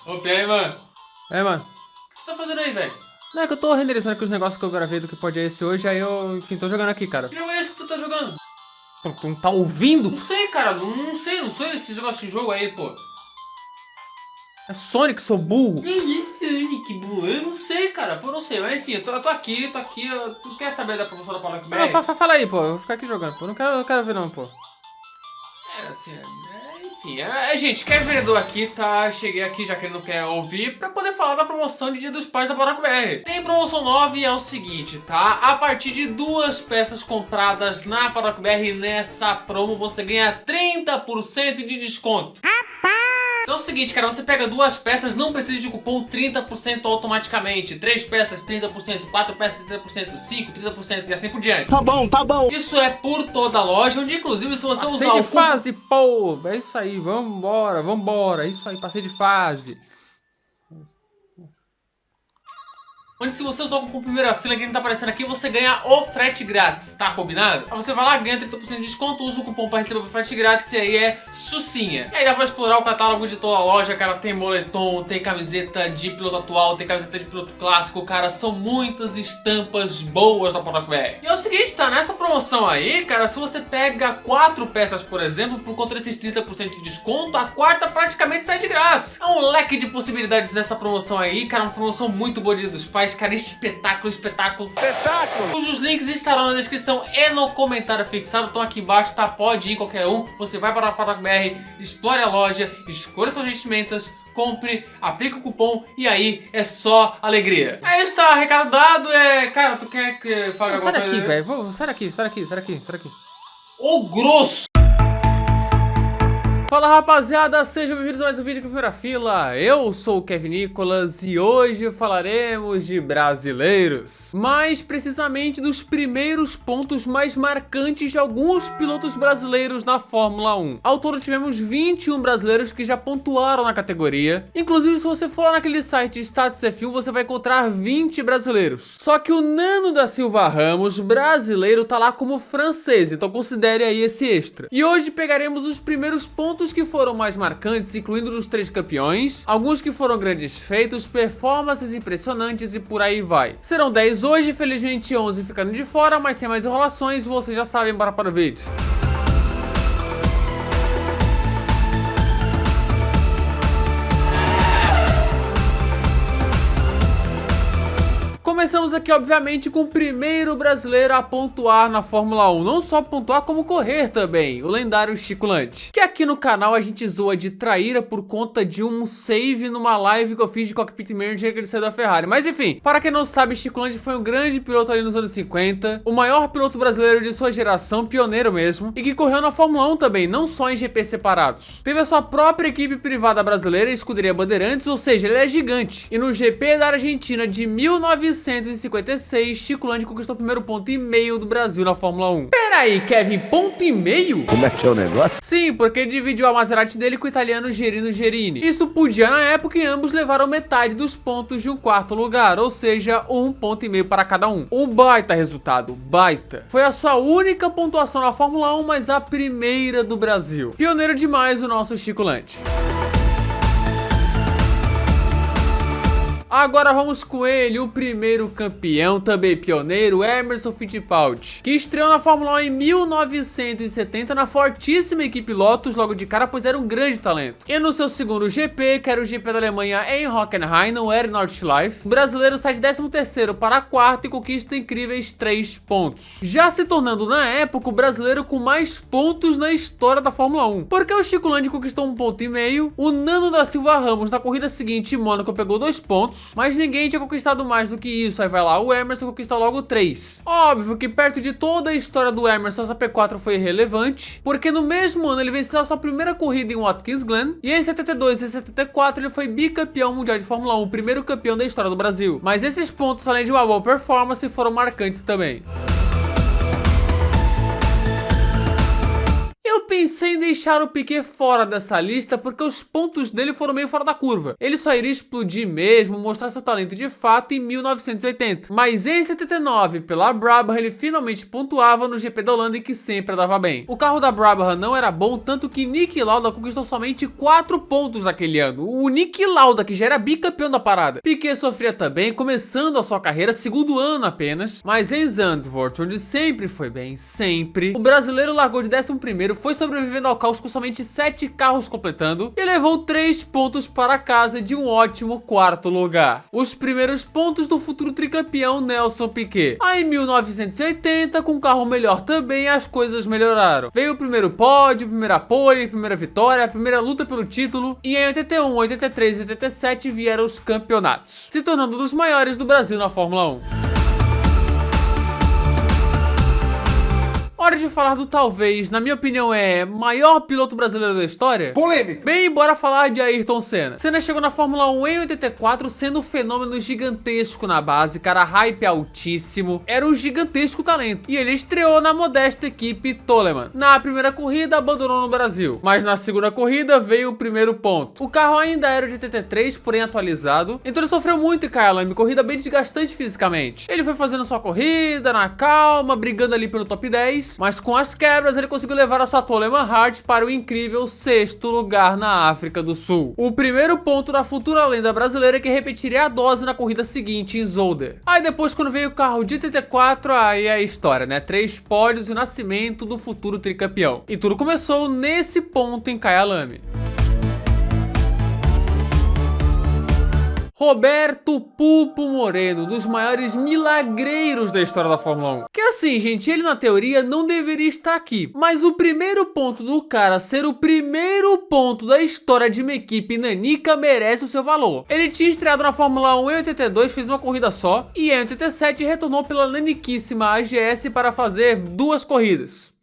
Opa, e aí, mano? É, mano. O que você tá fazendo aí, velho? Não, é que eu tô renderizando aqui os negócios que eu gravei do que pode é esse hoje, aí eu, enfim, tô jogando aqui, cara. Que jogo é esse que tu tá jogando? Pô, tu não tá ouvindo? Não sei, cara. Não sei esse negócio de jogo aí, pô. É Sonic, seu burro. Que isso, Sonic, burro? Eu não sei, cara. Pô, não sei. Mas enfim, eu tô aqui. Tu quer saber da promoção da Paula Não, fala aí, pô. Eu vou ficar aqui jogando, pô. Não quero ver não, pô. Enfim, gente, quer vereador aqui, tá? Cheguei aqui, já que ele não quer ouvir, pra poder falar da promoção de Dia dos Pais da Barack BR. Tem promoção nova e é o seguinte, tá? A partir de 2 peças compradas na Barack BR nessa promo, você ganha 30% de desconto. Então é o seguinte, cara, você pega 2 peças, não precisa de cupom 30% automaticamente. 3 peças, 30%, 4 peças, 30%, 5, 30% e assim por diante. Tá bom, tá bom. Isso é por toda a loja, onde inclusive se você usar Passei o de cupom... fase, pô. É isso aí, vambora. Isso aí, passei de fase. Onde se você usar o cupom primeira fila que não tá aparecendo aqui, você ganha o frete grátis, tá combinado? Aí você vai lá, ganha 30% de desconto, usa o cupom pra receber o frete grátis e aí é sucinha. E aí dá pra explorar o catálogo de toda a loja, cara, tem moletom, tem camiseta de piloto atual, tem camiseta de piloto clássico, cara, são muitas estampas boas da Barack BR. E é o seguinte, tá, nessa promoção aí, cara, se você pega 4 peças, por exemplo, por conta desses 30% de desconto, a quarta praticamente sai de graça. É um leque de possibilidades nessa promoção aí, cara, uma promoção muito boa de Dia dos Pais, cara, espetáculo. Cujos links estarão na descrição e no comentário fixado, estão aqui embaixo, tá? Pode ir qualquer um, você vai para a Barack BR, explore a loja, escolha suas vestimentas, compre, aplica o cupom e aí é só alegria. É isso, tá? Recado dado, cara, tu quer que fale alguma Sai coisa? daqui, velho. Sai daqui. Ô grosso! Fala, rapaziada, sejam bem-vindos a mais um vídeo aqui na primeira fila. Eu sou o Kevin Nicolas e hoje falaremos de brasileiros. Mais precisamente dos primeiros pontos mais marcantes de alguns pilotos brasileiros na Fórmula 1. Ao todo tivemos 21 brasileiros que já pontuaram na categoria. Inclusive, se você for lá naquele site Status F1, você vai encontrar 20 brasileiros. Só que o Nano da Silva Ramos, brasileiro, tá lá como francês, então considere aí esse extra. E hoje pegaremos os primeiros pontos que foram mais marcantes, incluindo os 3 campeões, alguns que foram grandes feitos, performances impressionantes e por aí vai. Serão 10 hoje, felizmente 11 ficando de fora, mas sem mais enrolações, vocês já sabem, bora para o vídeo. Começamos aqui, obviamente, com o primeiro brasileiro a pontuar na Fórmula 1. Não só pontuar, como correr também. O lendário Chico Lante. Que aqui no canal a gente zoa de traíra por conta de um save numa live que eu fiz de Cockpit Manager que ele saiu da Ferrari. Mas enfim, para quem não sabe, Chico Lante foi um grande piloto ali nos anos 50. O maior piloto brasileiro de sua geração, pioneiro mesmo. E que correu na Fórmula 1 também, não só em GP separados. Teve a sua própria equipe privada brasileira, Escuderia Bandeirantes, ou seja, ele é gigante. E no GP da Argentina de 1956, Chico Lante conquistou o primeiro ponto e meio do Brasil na Fórmula 1. Peraí, Kevin, ponto e meio? Como é que é o negócio? Sim, porque ele dividiu a Maserati dele com o italiano Gerino Gerini. Isso podia na época e ambos levaram metade dos pontos de um quarto lugar, ou seja, 1,5 ponto para cada um. Um baita resultado, baita. Foi a sua única pontuação na Fórmula 1, mas a primeira do Brasil. Pioneiro demais o nosso Chico Lante. Agora vamos com ele, o primeiro campeão, também pioneiro, Emerson Fittipaldi, que estreou na Fórmula 1 em 1970 na fortíssima equipe Lotus logo de cara, pois era um grande talento. E no seu segundo GP, que era o GP da Alemanha em Hockenheim, no Air Nordschleife, o brasileiro sai de 13º para 4º e conquista incríveis 3 pontos. Já se tornando na época o brasileiro com mais pontos na história da Fórmula 1, porque o Chico Lante conquistou 1,5 ponto, o Nano da Silva Ramos na corrida seguinte em Mônaco pegou 2 pontos, mas ninguém tinha conquistado mais do que isso. Aí vai lá, o Emerson conquista logo 3. Óbvio que perto de toda a história do Emerson, essa P4 foi irrelevante, porque no mesmo ano ele venceu a sua primeira corrida em Watkins Glen, e em 72 e 74 ele foi bicampeão mundial de Fórmula 1, o primeiro campeão da história do Brasil. Mas esses pontos, além de uma boa performance, foram marcantes também. pensei em deixar o Piquet fora dessa lista porque os pontos dele foram meio fora da curva. Ele só iria explodir mesmo, mostrar seu talento de fato em 1980. Mas em 79, pela Brabham, ele finalmente pontuava no GP da Holanda e que sempre dava bem. O carro da Brabham não era bom, tanto que Niki Lauda conquistou somente 4 pontos naquele ano. O Niki Lauda, que já era bicampeão da parada. Piquet sofria também, começando a sua carreira, segundo ano apenas, mas em Zandvoort, onde sempre foi bem, sempre, o brasileiro largou de 11º, foi sobrevivendo ao caos com somente 7 carros completando e levou 3 pontos para casa de um ótimo 4º lugar. Os primeiros pontos do futuro tricampeão Nelson Piquet. Aí em 1980, com um carro melhor também, as coisas melhoraram. Veio o primeiro pódio, primeira pole, primeira vitória, a primeira luta pelo título, e em 81, 83 e 87 vieram os campeonatos, se tornando um dos maiores do Brasil na Fórmula 1. Hora de falar do talvez, na minha opinião, maior piloto brasileiro da história? Polêmica. Bem, bora falar de Ayrton Senna. Senna chegou na Fórmula 1 em 84, sendo um fenômeno gigantesco na base, cara, hype altíssimo, era um gigantesco talento. E ele estreou na modesta equipe Toleman. Na primeira corrida, abandonou no Brasil, mas na segunda corrida veio o primeiro ponto. O carro ainda era de 83, porém atualizado, então ele sofreu muito em Kyalami, corrida bem desgastante fisicamente. Ele foi fazendo sua corrida, na calma, brigando ali pelo top 10, mas com as quebras ele conseguiu levar a sua Toleman Hard para o incrível 6º lugar na África do Sul. O primeiro ponto da futura lenda brasileira que repetiria a dose na corrida seguinte em Zolder. Aí depois, quando veio o carro de 84, aí é a história, né? 3 pódios e o nascimento do futuro tricampeão. E tudo começou nesse ponto em Kyalami. Roberto Pulpo Moreno, dos maiores milagreiros da história da Fórmula 1. Que assim, gente, ele na teoria não deveria estar aqui, mas o primeiro ponto do cara ser o primeiro ponto da história de uma equipe nanica merece o seu valor. Ele tinha estreado na Fórmula 1 em 82, fez uma corrida só, e em 87 retornou pela naniquíssima AGS para fazer 2 corridas.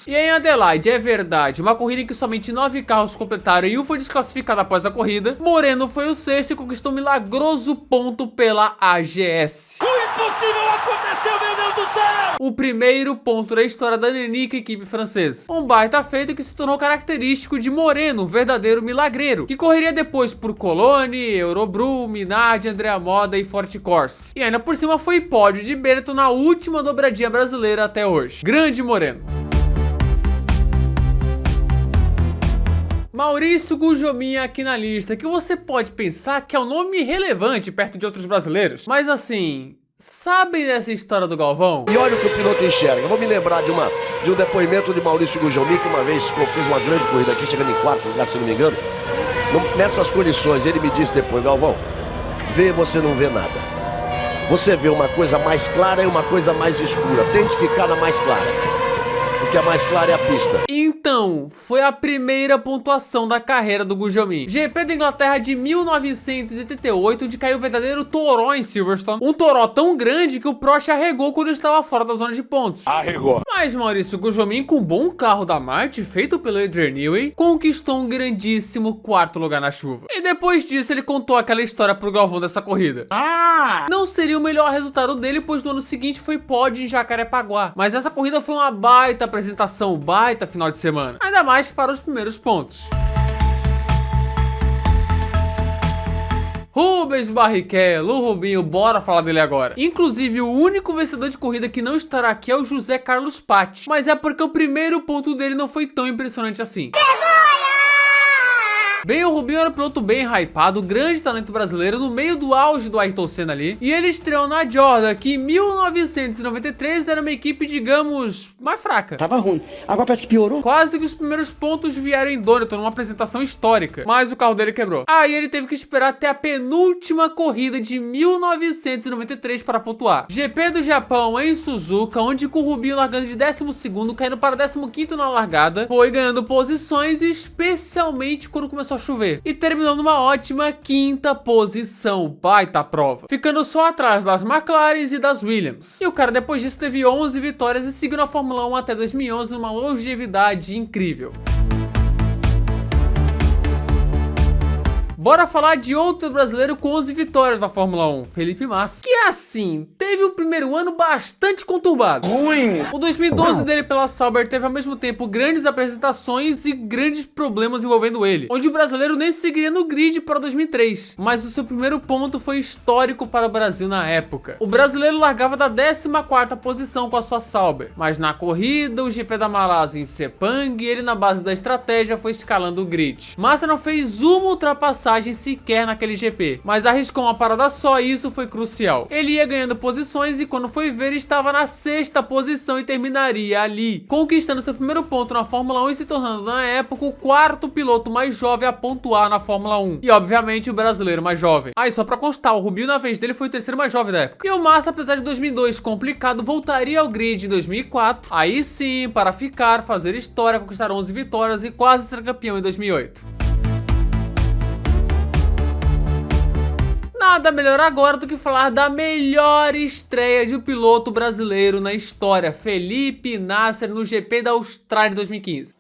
E em Adelaide, é verdade, uma corrida em que somente 9 carros completaram e um foi desclassificado após a corrida, Moreno foi o 6º e conquistou um milagroso ponto pela AGS. O impossível aconteceu, meu Deus do céu! O primeiro ponto da história da nanica equipe francesa. Um baita feito que se tornou característico de Moreno, um verdadeiro milagreiro, que correria depois por Coloni, Eurobru, Minardi, Andrea Moda e Forte Corse. E ainda por cima foi pódio de Benetton na última dobradinha brasileira até hoje. Grande Moreno. Maurício Gugelmin aqui na lista, que você pode pensar que é um nome irrelevante perto de outros brasileiros, mas assim, sabem dessa história do Galvão? E olha o que o piloto enxerga. Eu vou me lembrar de um depoimento de Maurício Gugelmin, que uma vez fez uma grande corrida aqui, chegando em 4º lugar, se não me engano. Nessas condições, ele me disse depois: Galvão, você não vê nada. Você vê uma coisa mais clara e uma coisa mais escura. Tente ficar na mais clara, porque a mais clara é a pista. Então, foi a primeira pontuação da carreira do Gugelmin. GP da Inglaterra de 1988, onde caiu o verdadeiro toró em Silverstone. Um toró tão grande que o Prost arregou quando estava fora da zona de pontos. Arregou. Mas Maurício Gugelmin, com um bom carro da Martin, feito pelo Adrian Newey, conquistou um grandíssimo 4º lugar na chuva. E depois disso, ele contou aquela história pro Galvão dessa corrida. Não seria o melhor resultado dele, pois no ano seguinte foi pódio em Jacarepaguá. Mas essa corrida foi uma baita apresentação, baita final de semana. Ainda mais para os primeiros pontos. Rubens Barrichello, o Rubinho, bora falar dele agora. Inclusive, o único vencedor de corrida que não estará aqui é o José Carlos Patti. Mas é porque o primeiro ponto dele não foi tão impressionante assim. Bem, o Rubinho era um piloto bem hypado, grande talento brasileiro, no meio do auge do Ayrton Senna ali. E ele estreou na Jordan, que em 1993 era uma equipe, digamos, mais fraca. Tava ruim. Agora parece que piorou. Quase que os primeiros pontos vieram em Donington, numa apresentação histórica. Mas o carro dele quebrou. Aí ele teve que esperar até a penúltima corrida de 1993 para pontuar. GP do Japão em Suzuka, onde com o Rubinho largando de 12º, caindo para 15º na largada, foi ganhando posições, especialmente quando começou a chover, e terminou numa ótima 5ª posição, baita prova, ficando só atrás das McLarens e das Williams. E o cara depois disso teve 11 vitórias e seguiu na Fórmula 1 até 2011 numa longevidade incrível. Bora falar de outro brasileiro com 11 vitórias na Fórmula 1, Felipe Massa. Que assim, teve um primeiro ano bastante conturbado. Ruim! O 2012 dele pela Sauber teve ao mesmo tempo grandes apresentações e grandes problemas envolvendo ele, onde o brasileiro nem seguiria no grid para 2003. Mas o seu primeiro ponto foi histórico para o Brasil na época. O brasileiro largava da 14ª posição com a sua Sauber, mas na corrida, o GP da Malásia em Sepang, ele na base da estratégia foi escalando o grid. Massa não fez uma ultrapassagem sequer naquele GP, mas arriscou uma parada só e isso foi crucial. Ele ia ganhando posições e quando foi ver, estava na 6ª posição e terminaria ali, conquistando seu primeiro ponto na Fórmula 1 e se tornando na época o 4º piloto mais jovem a pontuar na Fórmula 1. E obviamente o brasileiro mais jovem. Aí só pra constar, o Rubinho na vez dele foi o 3º mais jovem da época. E o Massa, apesar de 2002 complicado, voltaria ao grid em 2004. Aí sim, para ficar, fazer história, conquistar 11 vitórias e quase ser campeão em 2008. Nada melhor agora do que falar da melhor estreia de um piloto brasileiro na história, Felipe Nasser no GP da Austrália de 2015.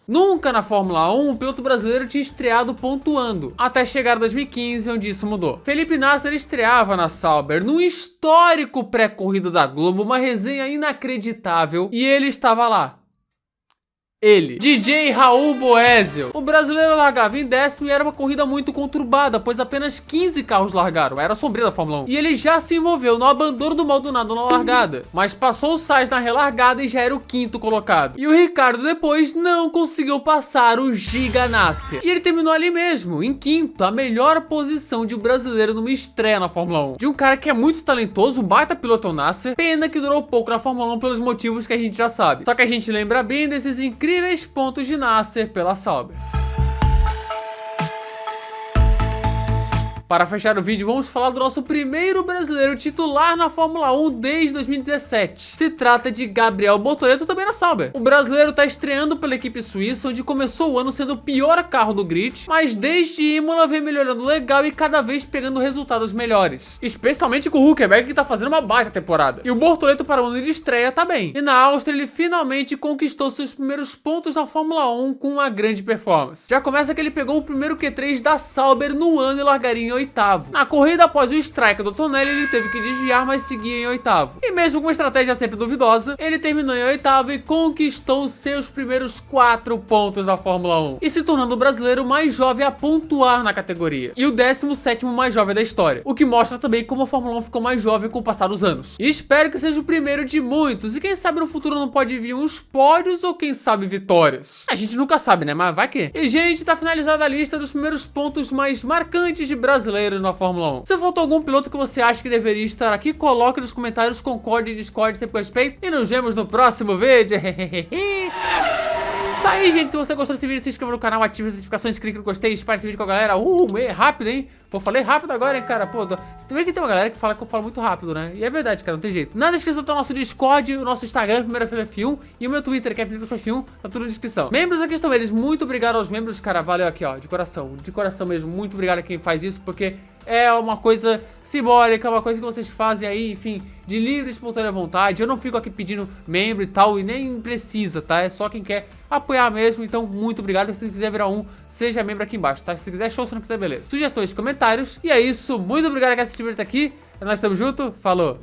Nunca na Fórmula 1 um piloto brasileiro tinha estreado pontuando, até chegar em 2015, onde isso mudou. Felipe Nasser estreava na Sauber num histórico pré-corrida da Globo, uma resenha inacreditável, e ele estava lá. Ele, DJ Raul Boesel. O brasileiro largava em 10º e era uma corrida muito conturbada, pois apenas 15 carros largaram, era sombria da Fórmula 1. E ele já se envolveu no abandono do Maldonado na largada, mas passou o Sainz na relargada e já era o 5º colocado. E o Ricardo depois não conseguiu passar o Giga Nasser. E ele terminou ali mesmo, em 5º, a melhor posição de um brasileiro numa estreia na Fórmula 1. De um cara que é muito talentoso, um baita piloto Nasser, pena que durou pouco na Fórmula 1 pelos motivos que a gente já sabe. Só que a gente lembra bem desses incríveis pontos de Nasser pela Sauber. Para fechar o vídeo, vamos falar do nosso primeiro brasileiro titular na Fórmula 1 desde 2017. Se trata de Gabriel Bortoleto, também na Sauber. O brasileiro está estreando pela equipe suíça, onde começou o ano sendo o pior carro do grid, mas desde Imola vem melhorando legal e cada vez pegando resultados melhores. Especialmente com o Hülkenberg, que está fazendo uma baita temporada. E o Bortoleto para o ano de estreia tá bem. E na Áustria ele finalmente conquistou seus primeiros pontos na Fórmula 1 com uma grande performance. Já começa que ele pegou o primeiro Q3 da Sauber no ano e largaria em 8º. Na corrida após o strike do Tonelli, ele teve que desviar, mas seguia em 8º. E mesmo com uma estratégia sempre duvidosa, ele terminou em 8º e conquistou seus primeiros 4 pontos na Fórmula 1. E se tornando o brasileiro mais jovem a pontuar na categoria. E o 17º mais jovem da história. O que mostra também como a Fórmula 1 ficou mais jovem com o passar dos anos. E espero que seja o primeiro de muitos. E quem sabe no futuro não pode vir uns pódios ou quem sabe vitórias. A gente nunca sabe, né? Mas vai que. E gente, tá finalizada a lista dos primeiros pontos mais marcantes de brasileiros na Fórmula 1. Se faltou algum piloto que você acha que deveria estar aqui, coloque nos comentários, concorde e discorde sempre com respeito. E nos vemos no próximo vídeo. Tá aí, gente. Se você gostou desse vídeo, se inscreva no canal, ative as notificações, clique no gostei, espalhe esse vídeo com a galera. É rápido, hein? Pô, falei rápido agora, hein, cara? Pô, você vê que tem uma galera que fala que eu falo muito rápido, né? E é verdade, cara, não tem jeito. Na descrição tá o nosso Discord, o nosso Instagram, Primeira Fila F1, e o meu Twitter, que é Felipe F1, tá tudo na descrição. Membros aqui estão eles. Muito obrigado aos membros, cara. Valeu aqui, ó, de coração mesmo. Muito obrigado a quem faz isso, porque é uma coisa simbólica, uma coisa que vocês fazem aí, enfim, de livre e espontânea vontade. Eu não fico aqui pedindo membro e tal, e nem precisa, tá? É só quem quer apoiar mesmo, então muito obrigado. Se quiser virar um, seja membro aqui embaixo, tá? Se quiser, show, se não quiser, beleza. Sugestões, comentários, e é isso. Muito obrigado a quem assistiu até aqui. Nós estamos juntos, falou!